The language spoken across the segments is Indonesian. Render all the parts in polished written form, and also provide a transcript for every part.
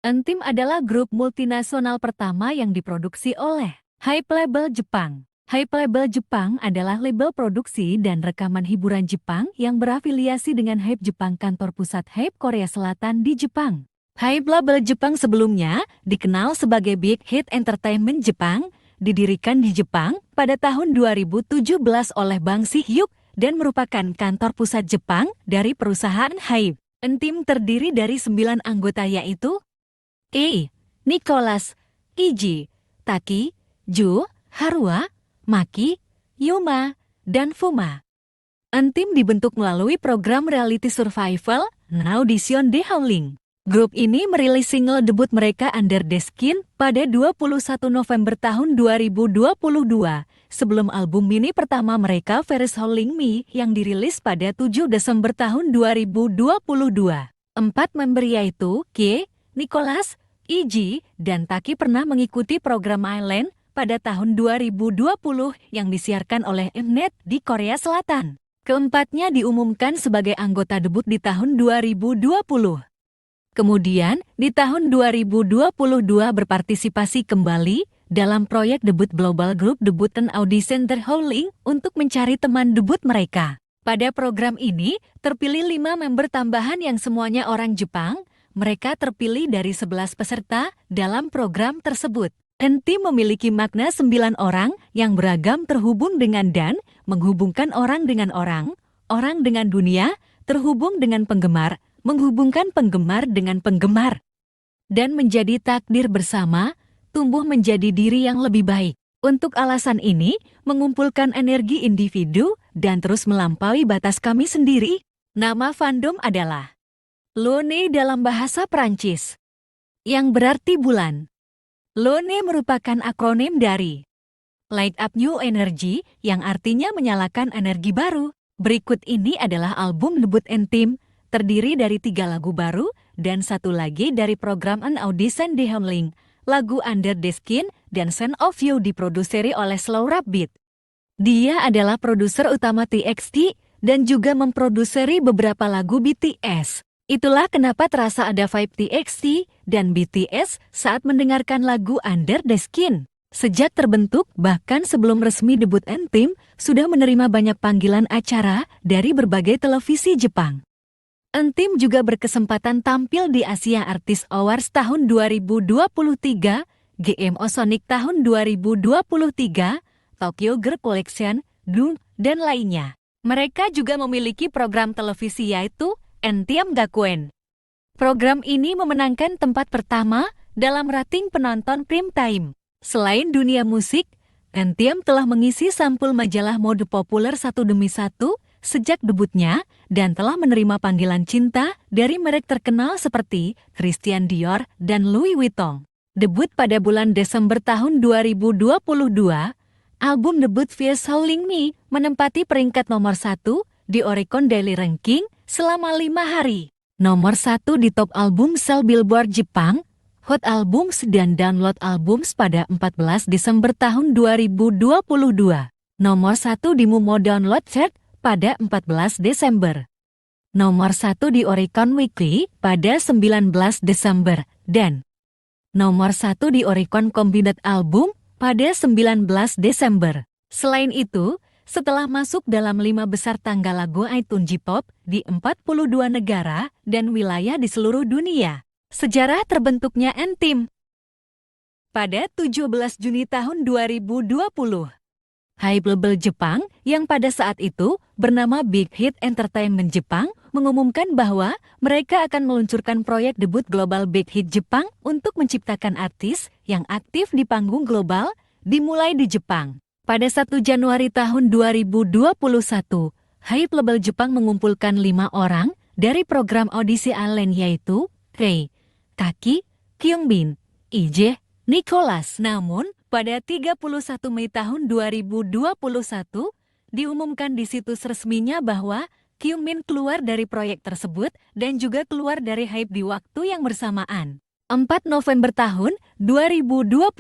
Entim adalah grup multinasional pertama yang diproduksi oleh Hype Label Jepang. Hype Label Jepang adalah label produksi dan rekaman hiburan Jepang yang berafiliasi dengan Hype Jepang, kantor pusat Hype Korea Selatan di Jepang. Hype Label Jepang sebelumnya dikenal sebagai Big Hit Entertainment Jepang, didirikan di Jepang pada tahun 2017 oleh Bang Si-hyuk dan merupakan kantor pusat Jepang dari perusahaan Hype. Entim terdiri dari 9 anggota, yaitu Nicholas, Iji, Taki, Ju, Harua, Maki, Yuma, dan Fuma. Entim dibentuk melalui program reality survival Audition The Howling. Grup ini merilis single debut mereka Under the Skin pada 21 November tahun 2022, sebelum album mini pertama mereka Ferris Howling Me yang dirilis pada 7 Desember tahun 2022. 4 member yaitu Nicholas, Iji, dan Taki pernah mengikuti program Island pada tahun 2020 yang disiarkan oleh Mnet di Korea Selatan. Keempatnya diumumkan sebagai anggota debut di tahun 2020. Kemudian, di tahun 2022 berpartisipasi kembali dalam proyek debut global grup debutan Audition The Howling untuk mencari teman debut mereka. Pada program ini, terpilih 5 member tambahan yang semuanya orang Jepang. Mereka terpilih dari 11 peserta dalam program tersebut. Entim memiliki makna 9 orang yang beragam, terhubung dengan dan, menghubungkan orang dengan orang dengan dunia, terhubung dengan penggemar, menghubungkan penggemar dengan penggemar, dan menjadi takdir bersama, tumbuh menjadi diri yang lebih baik. Untuk alasan ini, mengumpulkan energi individu dan terus melampaui batas kami sendiri. Nama fandom adalah Lune dalam bahasa Prancis, yang berarti bulan. Lune merupakan akronim dari Light Up New Energy, yang artinya menyalakan energi baru. Berikut ini adalah album debut Entim, terdiri dari 3 lagu baru dan 1 lagi dari program Audition The Howling. Lagu Under the Skin dan Scent of You diproduseri oleh Slow Rap Beat. Dia adalah produser utama TXT dan juga memproduseri beberapa lagu BTS. Itulah kenapa terasa ada vibe TXT dan BTS saat mendengarkan lagu Under the Skin. Sejak terbentuk, bahkan sebelum resmi debut Entim, sudah menerima banyak panggilan acara dari berbagai televisi Jepang. Entim juga berkesempatan tampil di Asia Artist Awards tahun 2023, GMO Sonic tahun 2023, Tokyo Girl Collection, dan lainnya. Mereka juga memiliki program televisi yaitu Entim Gakuen. Program ini memenangkan tempat pertama dalam rating penonton prime time. Selain dunia musik, Entim telah mengisi sampul majalah mode populer satu demi satu sejak debutnya dan telah menerima panggilan cinta dari merek terkenal seperti Christian Dior dan Louis Vuitton. Debut pada bulan Desember tahun 2022, album debut Ferris Howling Me menempati peringkat nomor 1 di Oricon Daily Ranking selama 5 hari. Nomor 1 di top album sel Billboard Jepang, Hot Albums dan Download Albums pada 14 Desember tahun 2022. Nomor 1 di Mumo Download Chart pada 14 Desember. Nomor 1 di Oricon Weekly pada 19 Desember. Dan nomor 1 di Oricon Combined Album pada 19 Desember. Selain itu, setelah masuk dalam 5 besar tangga lagu iTunes J-Pop di 42 negara dan wilayah di seluruh dunia. Sejarah terbentuknya Entim. Pada 17 Juni tahun 2020, Hype Label Jepang yang pada saat itu bernama Big Hit Entertainment Jepang mengumumkan bahwa mereka akan meluncurkan proyek debut global Big Hit Jepang untuk menciptakan artis yang aktif di panggung global dimulai di Jepang. Pada 1 Januari tahun 2021, Hype Label Jepang mengumpulkan 5 orang dari program audisi Island yaitu Taki, Kyungbin, Ije, Nicholas. Namun, pada 31 Mei tahun 2021, diumumkan di situs resminya bahwa Kyungbin keluar dari proyek tersebut dan juga keluar dari Hype di waktu yang bersamaan. 4 November tahun 2021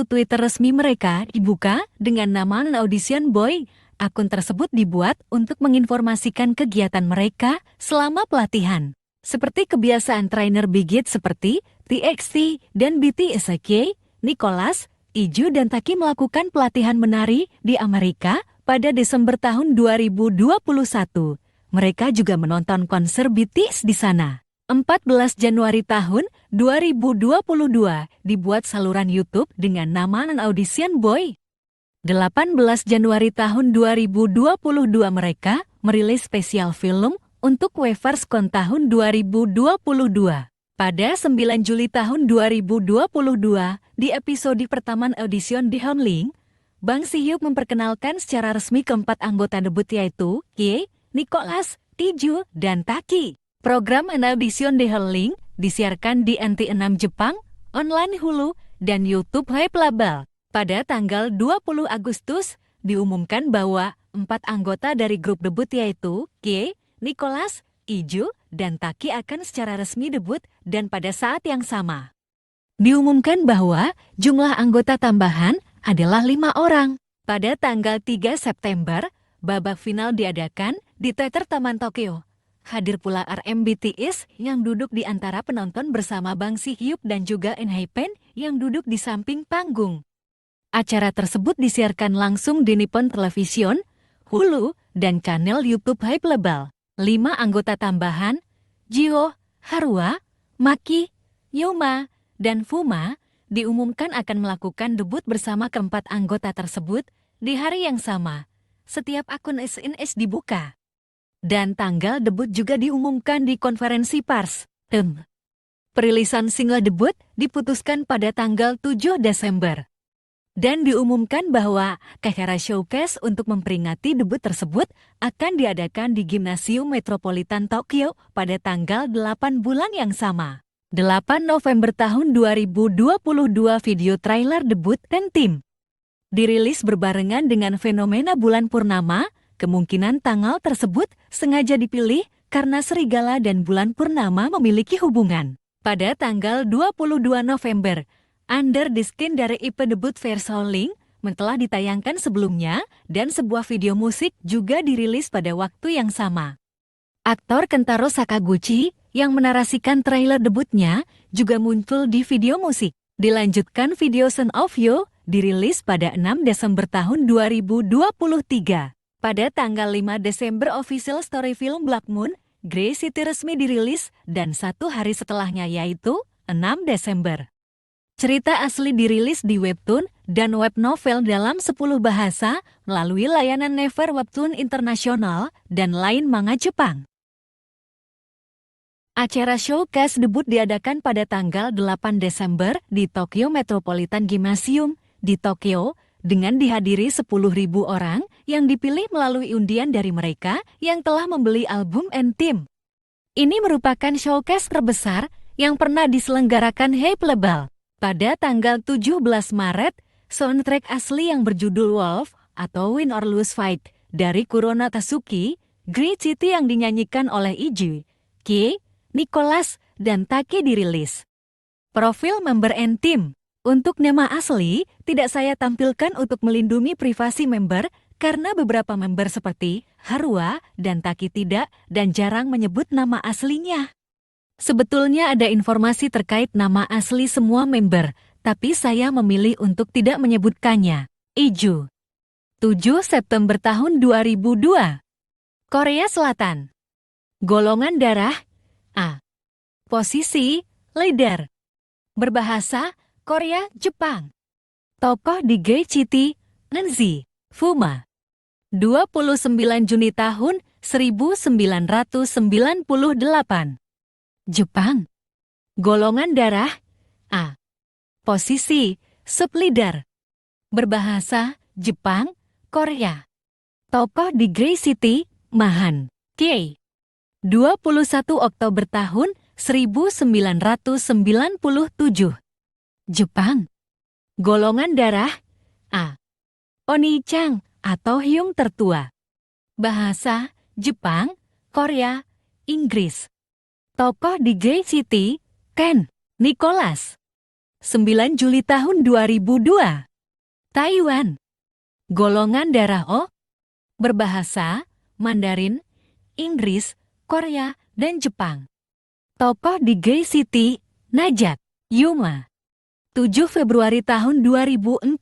Twitter resmi mereka dibuka dengan nama Audition Boy. Akun tersebut dibuat untuk menginformasikan kegiatan mereka selama pelatihan. Seperti kebiasaan trainer Big Hit seperti TXT, dan BTS. Nicholas, Iju dan Taki melakukan pelatihan menari di Amerika pada Desember tahun 2021. Mereka juga menonton konser BTS di sana. 14 Januari tahun 2022 dibuat saluran YouTube dengan nama An Audition Boy. 18 Januari tahun 2022 mereka merilis spesial film untuk Weverse.con tahun 2022. Pada 9 Juli tahun 2022, di episode pertama Audition di Hongling, Bang Si-hyuk memperkenalkan secara resmi keempat anggota debut yaitu Kye, Nicholas, Iju, dan Taki. Program Audition di Hongling disiarkan di NT6 Jepang, online Hulu, dan YouTube Hype Label. Pada tanggal 20 Agustus, diumumkan bahwa 4 anggota dari grup debut yaitu Kye, Nicholas, Iju, dan Taki akan secara resmi debut dan pada saat yang sama. Diumumkan bahwa jumlah anggota tambahan adalah 5 orang. Pada tanggal 3 September, babak final diadakan di Teater Taman Tokyo. Hadir pula RM BTS yang duduk di antara penonton bersama Bang Si-hyuk dan juga ENHYPEN yang duduk di samping panggung. Acara tersebut disiarkan langsung di Nippon Television, Hulu, dan kanal YouTube Hype Label. 5 anggota tambahan, Jio, Harua, Maki, Yoma, dan Fuma, diumumkan akan melakukan debut bersama keempat anggota tersebut di hari yang sama. Setiap akun SNS dibuka. Dan tanggal debut juga diumumkan di konferensi pers. Perilisan single debut diputuskan pada tanggal 7 Desember. Dan diumumkan bahwa Kakara Showcase untuk memperingati debut tersebut akan diadakan di Gimnasium Metropolitan Tokyo pada tanggal 8 bulan yang sama. 8 November tahun 2022 video trailer debut dan tim dirilis berbarengan dengan fenomena bulan purnama. Kemungkinan tanggal tersebut sengaja dipilih karena serigala dan bulan purnama memiliki hubungan. Pada tanggal 22 November, Under the Skin dari EP debut versi Hongling telah ditayangkan sebelumnya dan sebuah video musik juga dirilis pada waktu yang sama. Aktor Kentaro Sakaguchi yang menarasikan trailer debutnya juga muncul di video musik. Dilanjutkan video Son of You dirilis pada 6 Desember tahun 2023. Pada tanggal 5 Desember official story film Black Moon, Grey City resmi dirilis dan 1 hari setelahnya yaitu 6 Desember. Cerita asli dirilis di webtoon dan web novel dalam 10 bahasa melalui layanan Never Webtoon Internasional dan lain manga Jepang. Acara showcase debut diadakan pada tanggal 8 Desember di Tokyo Metropolitan Gymnasium di Tokyo dengan dihadiri 10.000 orang yang dipilih melalui undian dari mereka yang telah membeli album N-Team. Ini merupakan showcase terbesar yang pernah diselenggarakan Hype Label. Pada tanggal 17 Maret, soundtrack asli yang berjudul Wolf atau Win or Lose Fight dari Kurona Tatsuki, Great City yang dinyanyikan oleh Iju, Kye, Nicholas, dan Taki dirilis. Profil member N-Team. Untuk nama asli, tidak saya tampilkan untuk melindungi privasi member karena beberapa member seperti Harua dan Taki tidak dan jarang menyebut nama aslinya. Sebetulnya ada informasi terkait nama asli semua member, tapi saya memilih untuk tidak menyebutkannya. Iju. 7 September tahun 2002. Korea Selatan. Golongan darah A. Posisi leader. Berbahasa Korea Jepang. Tokoh di Great City Nenzi Fuma. 29 Juni tahun 1998. Jepang. Golongan darah A. Posisi subleader. Berbahasa Jepang, Korea. Tokoh di Grey City, Mahan. Kye. 21 Oktober tahun 1997. Jepang. Golongan darah A. Oni-chan atau Hyung tertua. Bahasa Jepang, Korea, Inggris. Tokoh di Grey City, Ken, Nicholas. 9 Juli tahun 2002. Taiwan. Golongan darah O. Berbahasa Mandarin, Inggris, Korea, dan Jepang. Tokoh di Grey City, Najat. Yuma. 7 Februari tahun 2004.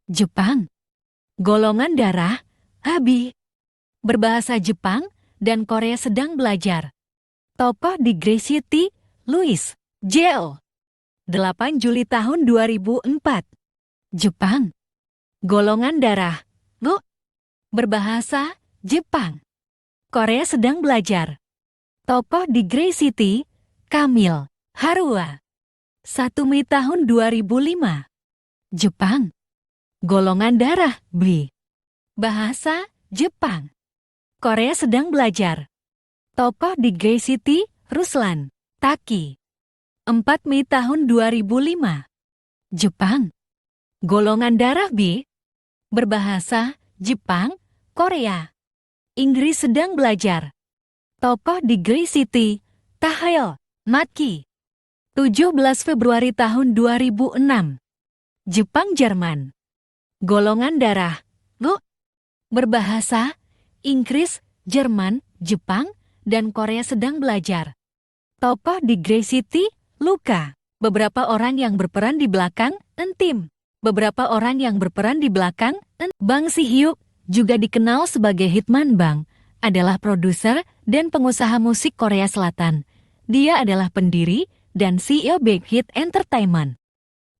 Jepang. Golongan darah AB. Berbahasa Jepang dan Korea sedang belajar. Tokoh di Grey City, Louis J.O. 8 Juli tahun 2004. Jepang. Golongan darah O. Berbahasa Jepang. Korea sedang belajar. Tokoh di Grey City, Kamil Haruo. 1 Mei tahun 2005. Jepang. Golongan darah B. Bahasa Jepang. Korea sedang belajar. Tokoh di Grey City, Ruslan Taki. 4 Mei tahun 2005. Jepang. Golongan darah B. Berbahasa Jepang, Korea. Inggris sedang belajar. Tokoh di Grey City, Taheo Maki. 17 Februari tahun 2006. Jepang Jerman. Golongan darah O. Berbahasa Inggris, Jerman, Jepang, dan Korea sedang belajar. Tokoh di Grey City, Luka. Beberapa orang yang berperan di belakang, Entim. Beberapa orang yang berperan di belakang, Bang Si-hyuk, juga dikenal sebagai Hitman Bang, adalah produser dan pengusaha musik Korea Selatan. Dia adalah pendiri dan CEO Big Hit Entertainment,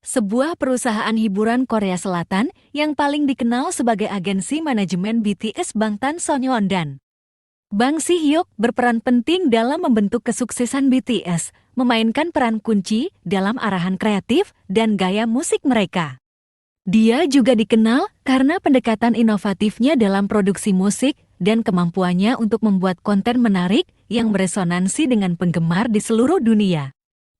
sebuah perusahaan hiburan Korea Selatan yang paling dikenal sebagai agensi manajemen BTS Bangtan Sonyeondan. Bang Si-hyuk berperan penting dalam membentuk kesuksesan BTS, memainkan peran kunci dalam arahan kreatif dan gaya musik mereka. Dia juga dikenal karena pendekatan inovatifnya dalam produksi musik dan kemampuannya untuk membuat konten menarik yang beresonansi dengan penggemar di seluruh dunia.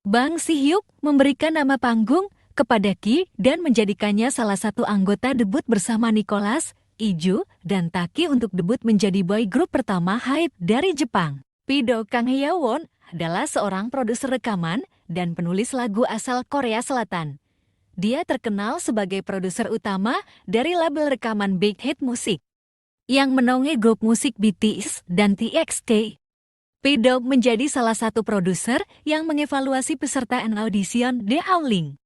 Bang Si-hyuk memberikan nama panggung kepada Ki dan menjadikannya salah satu anggota debut bersama Nicholas, Iju, dan Taki untuk debut menjadi boy group pertama HYBE dari Jepang. Pido Kang Hye-won adalah seorang produser rekaman dan penulis lagu asal Korea Selatan. Dia terkenal sebagai produser utama dari label rekaman Big Hit Music yang menaungi grup musik BTS dan TXT. P-Dog menjadi salah satu produser yang mengevaluasi peserta audition The Howling.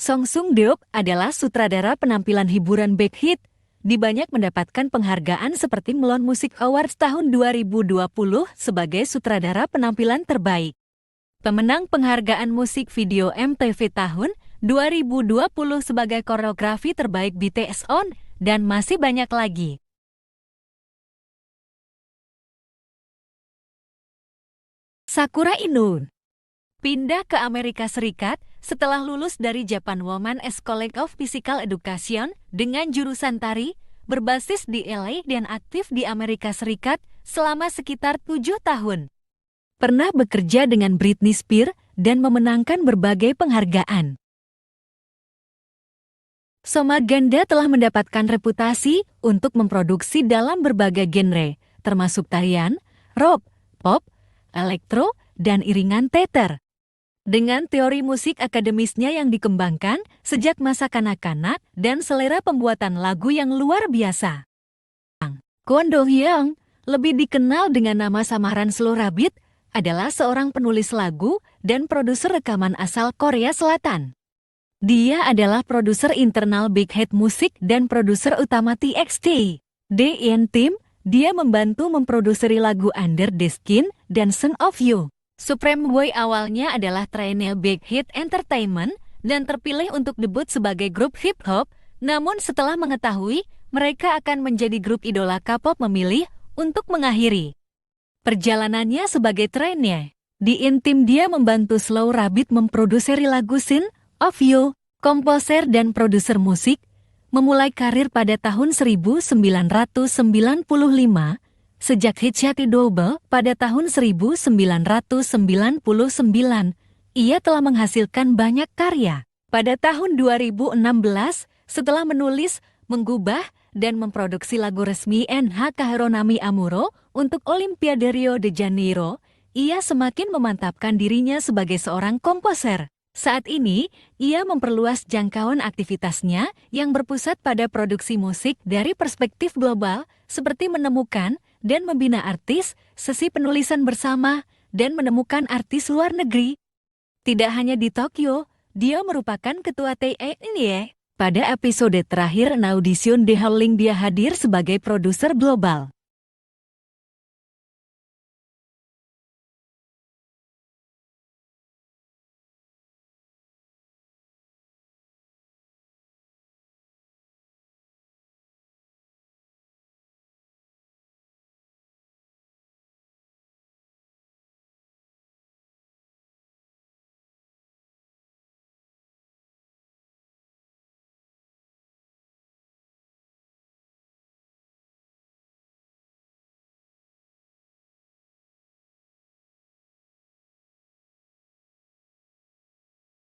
Song Sung-deok adalah sutradara penampilan hiburan Big Hit. Dia banyak mendapatkan penghargaan seperti Melon Music Awards tahun 2020 sebagai sutradara penampilan terbaik. Pemenang penghargaan musik video MTV tahun 2020 sebagai koreografi terbaik BTS On, dan masih banyak lagi. Sakura Inoue pindah ke Amerika Serikat setelah lulus dari Japan Women's College of Physical Education dengan jurusan tari, berbasis di LA dan aktif di Amerika Serikat selama sekitar 7 tahun. Pernah bekerja dengan Britney Spears dan memenangkan berbagai penghargaan. Soma Ganda telah mendapatkan reputasi untuk memproduksi dalam berbagai genre, termasuk tarian, rock, pop, elektro, dan iringan teater. Dengan teori musik akademisnya yang dikembangkan sejak masa kanak-kanak dan selera pembuatan lagu yang luar biasa. Kwon Do-hyung, lebih dikenal dengan nama samaran Slow Rabbit, adalah seorang penulis lagu dan produser rekaman asal Korea Selatan. Dia adalah produser internal Big Hit Music dan produser utama TXT. DN Team, dia membantu memproduseri lagu Under the Skin dan Son of You. Supreme Boy awalnya adalah trainee Big Hit Entertainment dan terpilih untuk debut sebagai grup hip-hop, namun setelah mengetahui mereka akan menjadi grup idola K-pop memilih untuk mengakhiri perjalanannya sebagai trainee. Di Intim dia membantu Slow Rabbit memproduseri lagu Son of You, komposer dan produser musik, memulai karir pada tahun 1995, sejak hit Shady Double pada tahun 1999, ia telah menghasilkan banyak karya. Pada tahun 2016, setelah menulis, menggubah, dan memproduksi lagu resmi NH Kaheronami Amuro untuk Olimpiade Rio de Janeiro, ia semakin memantapkan dirinya sebagai seorang komposer. Saat ini, ia memperluas jangkauan aktivitasnya yang berpusat pada produksi musik dari perspektif global, seperti menemukan dan membina artis, sesi penulisan bersama, dan menemukan artis luar negeri. Tidak hanya di Tokyo, dia merupakan ketua TNE. Pada episode terakhir Naudition The Howling dia hadir sebagai produser global.